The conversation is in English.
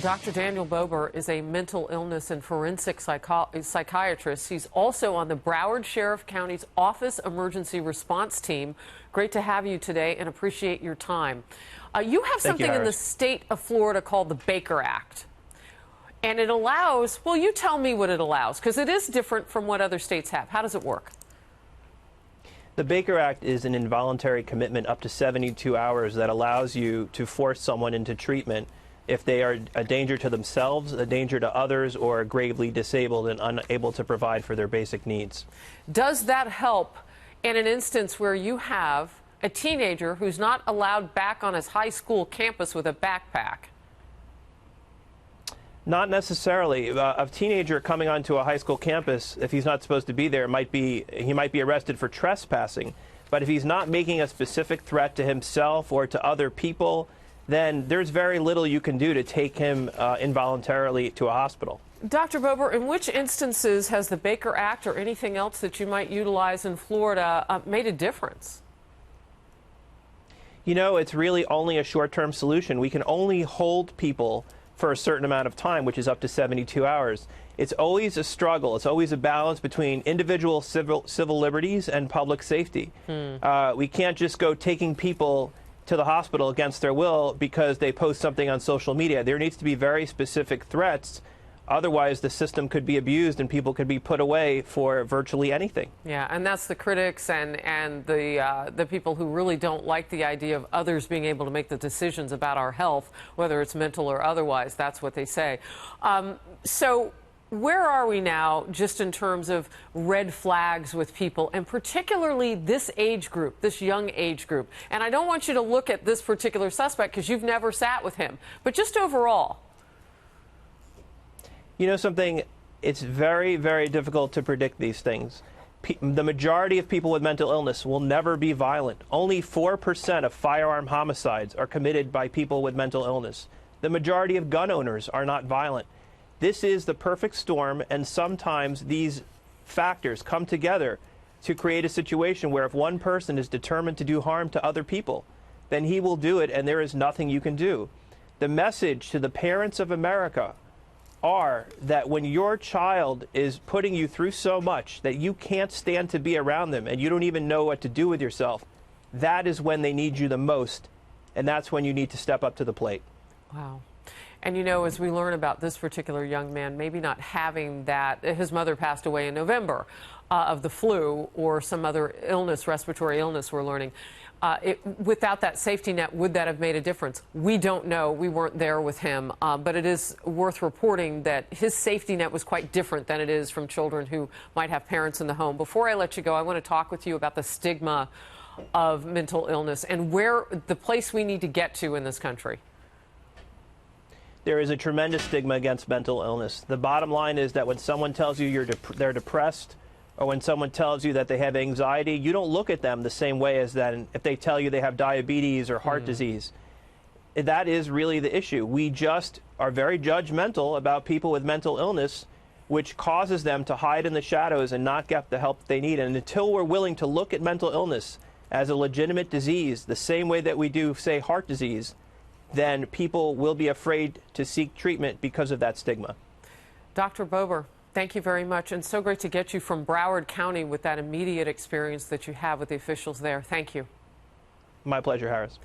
Dr. Daniel Bober is a mental illness and forensic psychiatrist. He's also on the Broward Sheriff County's Office Emergency Response Team. Great to have you today and appreciate your time. You have something in the state of Florida called the Baker Act. And it allows, well, you tell me what it allows, because it is different from what other states have. How does it work? The Baker Act is an involuntary commitment up to 72 hours that allows you to force someone into treatment if they are a danger to themselves, a danger to others, or gravely disabled and unable to provide for their basic needs. Does that help in an instance where you have a teenager who's not allowed back on his high school campus with a backpack? Not necessarily. A teenager coming onto a high school campus, if he's not supposed to be there, he might be arrested for trespassing. But if he's not making a specific threat to himself or to other people, then there's very little you can do to take him involuntarily to a hospital. Dr. Bober, in which instances has the Baker Act or anything else that you might utilize in Florida made a difference? You know, it's really only a short-term solution. We can only hold people for a certain amount of time, which is up to 72 hours. It's always a struggle. It's always a balance between individual civil liberties and public safety. We can't just go taking people to the hospital against their will because they post something on social media. There needs to be very specific threats. Otherwise, the system could be abused and people could be put away for virtually anything. Yeah, and that's the critics and the people who really don't like the idea of others being able to make the decisions about our health, whether it's mental or otherwise. That's what they say. So where are we now just in terms of red flags with people, and particularly this age group, this young age group? And I don't want you to look at this particular suspect because you've never sat with him, but just overall. You know something, it's very, very difficult to predict these things. The majority of people with mental illness will never be violent. Only 4% of firearm homicides are committed by people with mental illness. The majority of gun owners are not violent. This is the perfect storm, and sometimes these factors come together to create a situation where if one person is determined to do harm to other people, then he will do it, and there is nothing you can do. The message to the parents of America are that when your child is putting you through so much that you can't stand to be around them and you don't even know what to do with yourself, that is when they need you the most, and that's when you need to step up to the plate. Wow. And you know, as we learn about this particular young man, maybe not having that, his mother passed away in November of the flu or some other illness, respiratory illness, we're learning. Without that safety net, would that have made a difference? We don't know. We weren't there with him. But it is worth reporting that his safety net was quite different than it is from children who might have parents in the home. Before I let you go, I want to talk with you about the stigma of mental illness and where the place we need to get to in this country. There is a tremendous stigma against mental illness. The bottom line is that when someone tells you they're depressed, or when someone tells you that they have anxiety, you don't look at them the same way as then if they tell you they have diabetes or heart disease. That is really the issue. We just are very judgmental about people with mental illness, which causes them to hide in the shadows and not get the help they need. And until we're willing to look at mental illness as a legitimate disease, the same way that we do, say, heart disease, then people will be afraid to seek treatment because of that stigma. Dr. Bober, thank you very much, and so great to get you from Broward County with that immediate experience that you have with the officials there. Thank you. My pleasure, Harris.